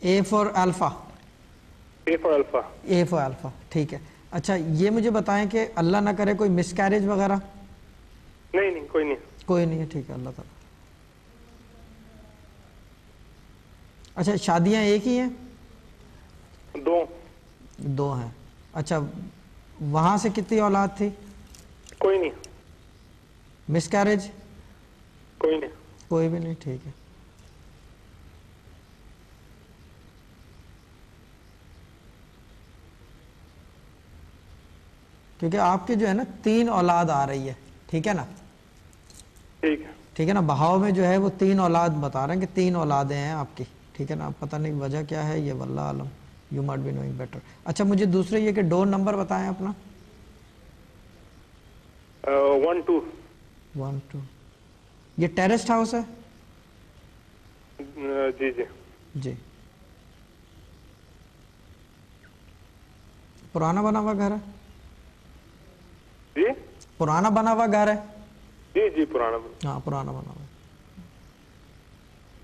A for alpha. A for alpha. A for alpha. ٹھیک ہے. اچھا یہ مجھے بتائیں کہ اللہ نہ کرے کوئی مس کیریج وغیرہ؟ نہیں کوئی نہیں. کوئی نہیں ہے. ٹھیک ہے اللہ تعالیٰ. اچھا شادیاں ایک ہی ہیں؟ دو ہیں. اچھا وہاں سے کتنی اولاد تھی؟ کوئی نہیں. مس کیریج؟ کوئی نہیں. کوئی بھی نہیں. ٹھیک ہے. کیونکہ آپ کے جو ہے نا 3 اولاد آ رہی ہے. ٹھیک ہے نا؟ ٹھیک ہے نا. بہاؤ میں جو ہے وہ 3 اولاد بتا رہے ہیں کہ 3 اولادیں ہیں آپ کی. ٹھیک ہے نا. پتہ نہیں وجہ کیا ہے یہ واللہ عالم. You might be knowing better. اچھا مجھے دوسرے یہ کہ ڈور نمبر بتائیں اپنا. 1 2. یہ ٹیرسٹ ہاؤس ہے؟ جی جی جی. پرانا بنا ہوا گھر ہے؟ جی پرانا بنا ہوا گھر ہے؟ جی جی پرانا. ہاں پرانا بنا ہوا.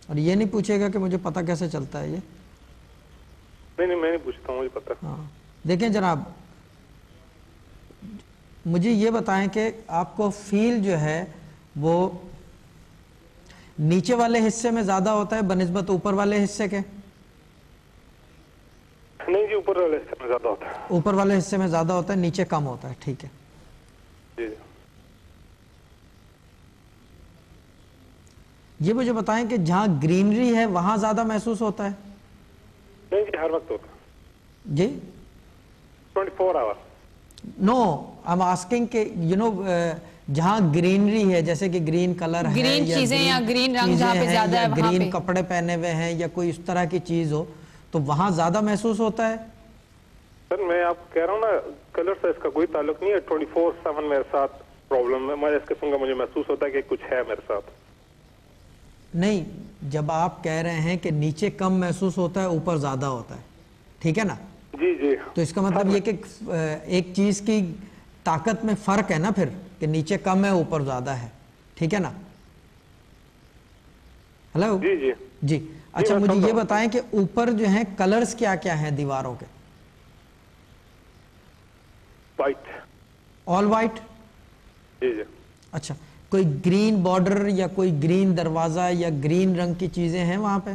اور یہ نہیں پوچھے گا کہ مجھے پتہ کیسے چلتا ہے یہ؟ نہیں میں نہیں پوچھتا ہوں, مجھے پتہ. ہاں دیکھیں جناب مجھے یہ بتائیں کہ آپ کو فیل جو ہے وہ نیچے والے حصے میں زیادہ ہوتا ہے بنسبت اوپر والے حصے کے؟ نہیں جی اوپر والے حصے میں زیادہ ہوتا ہے. اوپر والے حصے میں زیادہ ہوتا ہے, نیچے کم ہوتا ہے. ٹھیک ہے. جی یہ مجھے بتائیں کہ جہاں گرینری ہے وہاں زیادہ محسوس ہوتا ہے؟ نہیں جی ہر وقت ہوتا ہے. جی 24 آور. نو آئی ایم آسکنگ کہ یو نو جہاں گرینری ہے جیسے کہ گرین کلر ہے گرین چیزیں یا گرین رنگ جہاں پہ زیادہ ہے وہاں پہ گرین کپڑے پہنے ہوئے ہیں یا کوئی اس طرح کی چیز ہو تو وہاں زیادہ محسوس ہوتا ہے؟ سر میں آپ کو کہہ رہا ہوں نا کلر سے اس کا کوئی تعلق نہیں ہے. 24/7 میرے ساتھ پرابلم ہے. میں اس قسم کا مجھے محسوس ہوتا ہے کہ کچھ ہے میرے ساتھ. نہیں جب آپ کہہ رہے ہیں کہ نیچے کم محسوس ہوتا ہے اوپر زیادہ ہوتا ہے, ٹھیک ہے نا, جی جی تو اس کا مطلب یہ کہ ایک چیز کی طاقت میں فرق ہے نا پھر کہ نیچے کم ہے اوپر زیادہ ہے. ٹھیک ہے نا. ہلو جی جی جی. اچھا مجھے یہ بتائیں کہ اوپر جو ہیں کلرز کیا کیا ہیں دیواروں کے؟ وائٹ. آل وائٹ؟ جی جی. اچھا کوئی گرین بارڈر یا کوئی گرین دروازہ یا گرین رنگ کی چیزیں ہیں وہاں پہ؟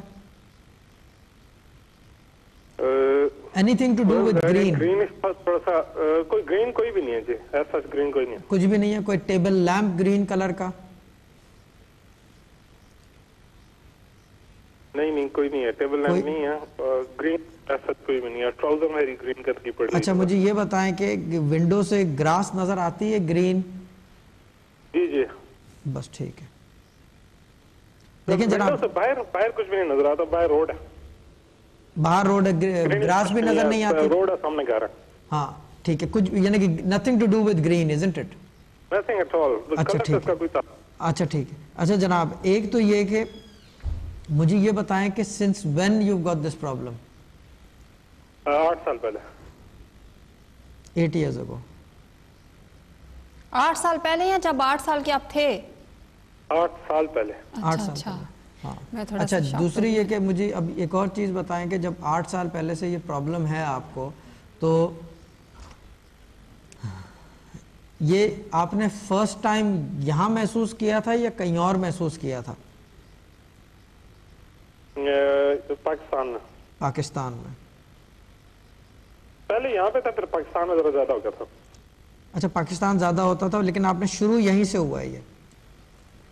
Anything to do with green? تھوڑا سا کوئی گرین کوئی بھی نہیں ہے جی. ایسا گرین کوئی نہیں ہے. کچھ بھی نہیں ہے. کوئی ٹیبل لیمپ گرین کلر کا؟ نہیں کوئی نہیں ہے. ٹیبل لیمپ نہیں ہے. گرین ایسا کوئی بھی نہیں ہے. ٹراؤزر میری گرین کلر کی پڑی. اچھا مجھے یہ بتائیں کہ ونڈو سے گراس نظر آتی ہے گرین؟ جی جی بس ٹھیک ہے. لیکن جناب باہر کچھ بھی نہیں نظر آتا. باہر روڈ ہے. باہر روڈ ہے, گراس بھی نظر نہیں آتی؟ روڈ ہے سامنے گھر ہے. ہاں ٹھیک ہے. کچھ یعنی کہ nothing to do with green isn't it؟ Nothing at all. اچھا ٹھیک ہے. اچھا ٹھیک ہے. اچھا جناب ایک تو یہ کہ مجھے یہ بتائیں کہ since when you've got this problem؟ 8 سال پہلے. 8 years ago. 8 سال پہلے یا جب 8 سال کے آپ تھے؟ 8 سال پہلے. 8 سال اچھا. ہاں. اچھا دوسری یہ کہ مجھے اب ایک اور چیز بتائیں کہ جب 8 سال پہلے سے یہ پرابلم ہے آپ کو تو یہ آپ نے فرسٹ ٹائم یہاں محسوس کیا تھا یا کہیں اور محسوس کیا تھا؟ پاکستان میں. پاکستان میں. پہلے یہاں پہ تھا پھر پاکستان میں ذرا زیادہ ہو گیا تھا. اچھا پاکستان زیادہ ہوتا تھا لیکن آپ نے شروع یہیں سے ہوا ہے یہ؟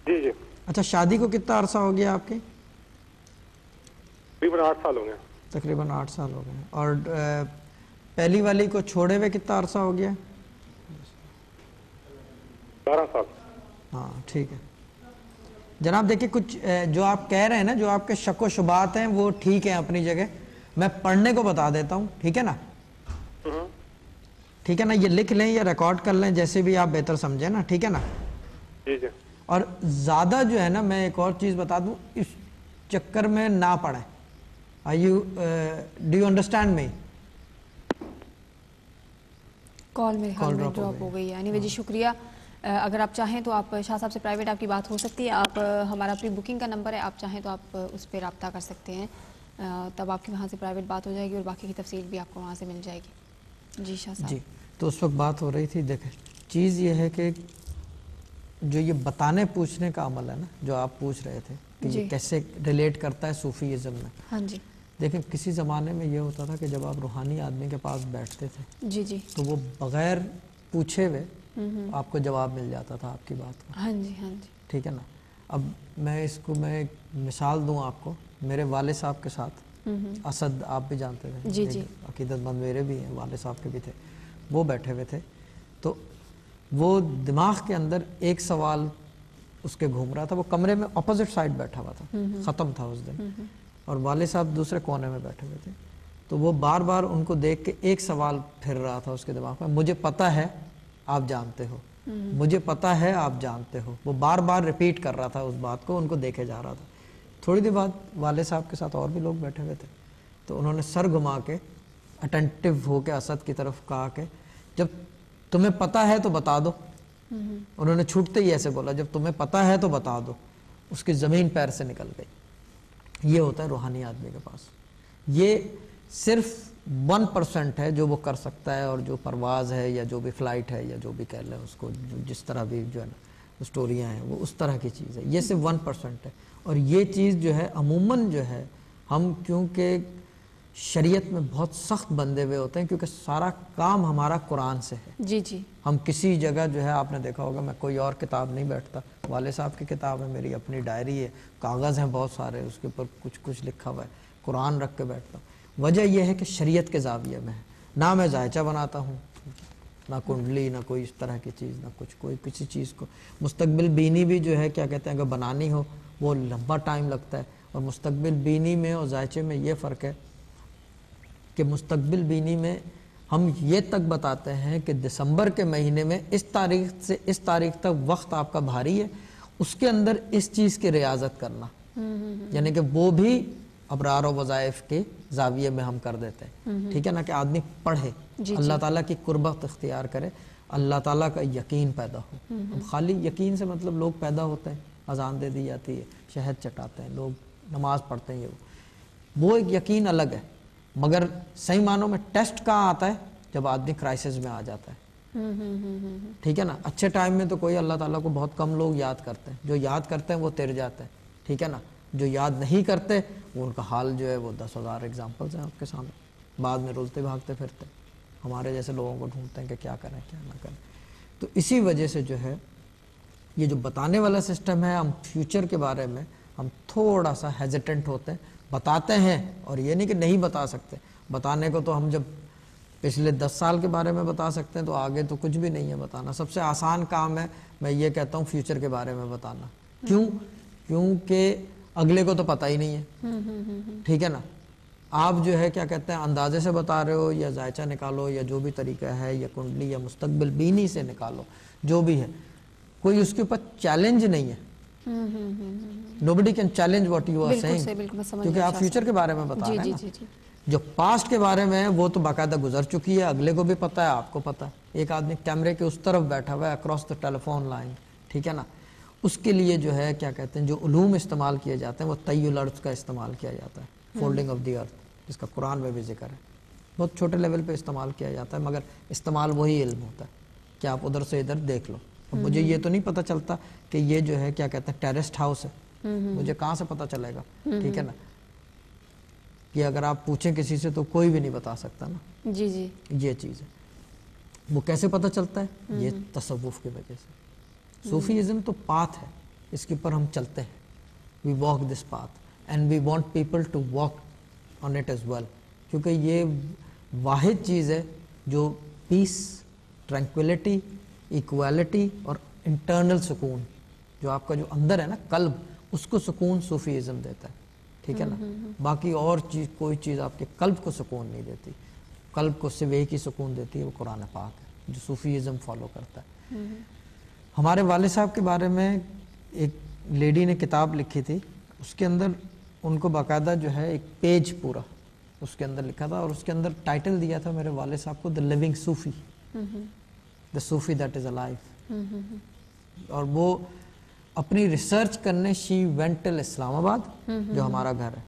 جی جی. اچھا شادی کو کتنا عرصہ ہو گیا آپ کی؟ تقریباً 8 سال ہو گئے. تقریباً 8 سال ہو گئے. اور پہلی والی کو چھوڑے ہوئے کتنا عرصہ ہو گیا؟ 12 سال. ہاں ٹھیک ہے. جناب دیکھیں کچھ جو آپ کہہ رہے ہیں نا جو آپ کے شک و شبہات ہیں وہ ٹھیک ہیں اپنی جگہ. میں پڑھنے کو بتا دیتا ہوں, ٹھیک ہے نا؟ ٹھیک ہے نا. یہ لکھ لیں یا ریکارڈ کر لیں جیسے بھی آپ بہتر سمجھیں نا, ٹھیک ہے نا؟ جی جی. اور زیادہ جو ہے نا میں ایک اور چیز بتا دوں اس چکر میں نہ پڑیں. Do you understand me? کال میرے خیال میں ڈراپ ہو گئی ہے. اینی وے جی شکریہ. اگر آپ چاہیں تو آپ شاہ صاحب سے پرائیویٹ آپ کی بات ہو سکتی ہے. آپ ہمارا پری بکنگ کا نمبر ہے, آپ چاہیں تو آپ اس پہ رابطہ کر سکتے ہیں. تب آپ کی وہاں سے پرائیویٹ بات ہو جائے گی اور باقی کی تفصیل بھی آپ کو وہاں سے مل جائے گی. جی شاہ صاحب. جی تو اس وقت بات ہو رہی تھی. دیکھیں چیز یہ ہے کہ جو یہ بتانے پوچھنے کا عمل ہے نا جو آپ پوچھ رہے تھے کہ یہ کیسے ریلیٹ کرتا ہے صوفیزم میں. ہاں جی. دیکھیں کسی زمانے میں یہ ہوتا تھا کہ جب آپ روحانی آدمی کے پاس بیٹھتے تھے جی جی تو وہ بغیر پوچھے ہوئے آپ کو جواب مل جاتا تھا آپ کی بات کا. ہاں جی ہاں جی. ٹھیک ہے نا. اب میں اس کو میں ایک مثال دوں آپ کو. میرے والد صاحب کے ساتھ اسد آپ بھی جانتے تھے, جی جی عقیدت مند میرے بھی ہیں, والد صاحب کے بھی تھے, وہ بیٹھے ہوئے تھے تو وہ دماغ کے اندر ایک سوال اس کے گھوم رہا تھا. وہ کمرے میں اپوزٹ سائڈ بیٹھا ہوا تھا, ختم تھا اس دن, اور والد صاحب دوسرے کونے میں بیٹھے ہوئے تھے. تو وہ بار بار ان کو دیکھ کے ایک سوال پھر رہا تھا اس کے دماغ میں, مجھے پتا ہے آپ جانتے ہو, مجھے پتا ہے آپ جانتے ہو. وہ بار بار ریپیٹ کر رہا تھا اس بات کو, ان کو دیکھے جا رہا تھا. تھوڑی دیر بعد والد صاحب کے ساتھ اور بھی لوگ بیٹھے ہوئے تھے تو انہوں نے سر گھما کے اٹینٹیو ہو کے اسد کی طرف کہا کہ جب تمہیں پتا ہے تو بتا دو. انہوں نے چھوٹتے ہی ایسے بولا, جب تمہیں پتا ہے تو بتا دو. اس کی زمین پیر سے نکل گئی. یہ ہوتا ہے روحانی آدمی کے پاس. یہ صرف 1% ہے جو وہ کر سکتا ہے, اور جو پرواز ہے یا جو بھی فلائٹ ہے یا جو بھی کہہ لیں اس کو, جس طرح بھی جو ہے نا اسٹوریاں ہیں وہ اس طرح کی چیز ہے. یہ صرف 1% ہے. اور یہ چیز جو ہے عموماً جو ہے ہم کیونکہ شریعت میں بہت سخت بندے ہوئے ہوتے ہیں, کیونکہ سارا کام ہمارا قرآن سے ہے. جی جی. ہم کسی جگہ جو ہے آپ نے دیکھا ہوگا میں کوئی اور کتاب نہیں بیٹھتا, والد صاحب کی کتاب ہے, میری اپنی ڈائری ہے, کاغذ ہیں بہت سارے, اس کے اوپر کچھ لکھا ہوا ہے, قرآن رکھ کے بیٹھتا ہوں. وجہ یہ ہے کہ شریعت کے زاویے میں ہے. نہ میں ذائچہ بناتا ہوں, نہ کنڈلی, نہ کوئی اس طرح کی چیز, نہ کچھ کوئی کسی چیز کو. مستقبل بینی بھی جو ہے کیا کہتے ہیں اگر بنانی ہو وہ لمبا ٹائم لگتا ہے. اور مستقبل بینی میں اور ذائچے میں یہ فرق ہے کہ مستقبل بینی میں ہم یہ تک بتاتے ہیں کہ دسمبر کے مہینے میں اس تاریخ سے اس تاریخ تک وقت آپ کا بھاری ہے, اس کے اندر اس چیز کی ریاضت کرنا. یعنی کہ وہ بھی ابرار و وظائف کے زاویے میں ہم کر دیتے ہیں. ٹھیک ہے نا, کہ آدمی پڑھے, اللہ تعالیٰ کی قربت اختیار کرے, اللہ تعالیٰ کا یقین پیدا ہو. اب خالی یقین سے مطلب لوگ پیدا ہوتے ہیں, اذان دے دی جاتی ہے, شہد چٹاتے ہیں لوگ, نماز پڑھتے ہیں, وہ ایک یقین الگ ہے. مگر صحیح معنوں میں ٹیسٹ کہاں آتا ہے جب آدمی کرائسس میں آ جاتا ہے. ٹھیک ہے نا. اچھے ٹائم میں تو کوئی اللہ تعالیٰ کو بہت کم لوگ یاد کرتے ہیں, جو یاد کرتے ہیں وہ تیر جاتے ہیں. ٹھیک ہے نا. جو یاد نہیں کرتے وہ ان کا حال جو ہے وہ 10,000 ایگزامپلز ہیں آپ کے سامنے, بعد میں رولتے بھاگتے پھرتے ہمارے جیسے لوگوں کو ڈھونڈتے ہیں کہ کیا کریں کیا نہ کریں. تو اسی وجہ سے جو ہے یہ جو بتانے والا سسٹم ہے, ہم فیوچر کے بارے میں ہم تھوڑا سا ہیزیٹنٹ ہوتے ہیں. بتاتے ہیں, اور یہ نہیں کہ نہیں بتا سکتے, بتانے کو تو ہم جب پچھلے 10 سال کے بارے میں بتا سکتے ہیں تو آگے تو کچھ بھی نہیں ہے بتانا. سب سے آسان کام ہے میں یہ کہتا ہوں فیوچر کے بارے میں بتانا. کیونکہ اگلے کو تو پتہ ہی نہیں ہے. ٹھیک ہے نا. آپ جو ہے کیا کہتے ہیں اندازے سے بتا رہے ہو یا ذائچہ نکالو یا جو بھی طریقہ ہے, یا کنڈلی یا مستقبل بینی سے نکالو, جو بھی ہے, کوئی اس کے اوپر چیلنج نہیں ہے. Nobody can challenge what you are saying, کیونکہ آپ فیوچر کے بارے میں بتا رہے ہیں نا. جو پاسٹ کے بارے میں ہے وہ تو باقاعدہ گزر چکی ہے, اگلے کو بھی پتا ہے, آپ کو پتا ہے. ایک آدمی کیمرے کے اس طرف بیٹھا ہوا ہے اکراس دا ٹیلیفون لائن, ٹھیک ہے نا. اس کے لیے جو ہے کیا کہتے ہیں جو علوم استعمال کیے جاتے ہیں وہ طی الارض کا استعمال کیا جاتا ہے, فولڈنگ آف دی ارتھ, جس کا قرآن میں بھی ذکر ہے. بہت چھوٹے لیول پہ استعمال کیا جاتا ہے, مگر استعمال وہی علم ہوتا ہے کہ آپ ادھر سے ادھر دیکھ لو. اب مجھے یہ تو نہیں پتہ چلتا کہ یہ جو ہے کیا کہتے ہیں ٹیرسٹ ہاؤس ہے, مجھے کہاں سے پتہ چلے گا. ٹھیک ہے نا. کہ اگر آپ پوچھیں کسی سے تو کوئی بھی نہیں بتا سکتا نا. جی جی. یہ چیز ہے. وہ کیسے پتہ چلتا ہے؟ یہ تصوف کی وجہ سے. صوفیزم تو پاتھ ہے, اس کے اوپر ہم چلتے ہیں. We walk this path and we want people to walk on it as well, کیونکہ یہ واحد چیز ہے جو پیس, ٹرینکولیٹی, ایکویلٹی اور انٹرنل سکون, جو آپ کا جو اندر ہے نا قلب, اس کو سکون صوفیزم دیتا ہے. ٹھیک ہے نا. باقی اور چیز کوئی چیز آپ کے قلب کو سکون نہیں دیتی. قلب کو صرف ایک ہی سکون دیتی ہے, وہ قرآن پاک ہے جو صوفیزم فالو کرتا ہے. ہمارے والد صاحب کے بارے میں ایک لیڈی نے کتاب لکھی تھی, اس کے اندر ان کو باقاعدہ جو ہے ایک پیج پورا اس کے اندر لکھا تھا, اور اس کے اندر ٹائٹل دیا تھا میرے والد صاحب کو, the living Sufi, the Sufi that is alive. اور وہ اپنی ریسرچ کرنے شی وینٹ ٹل اسلام آباد, جو ہمارا گھر ہے,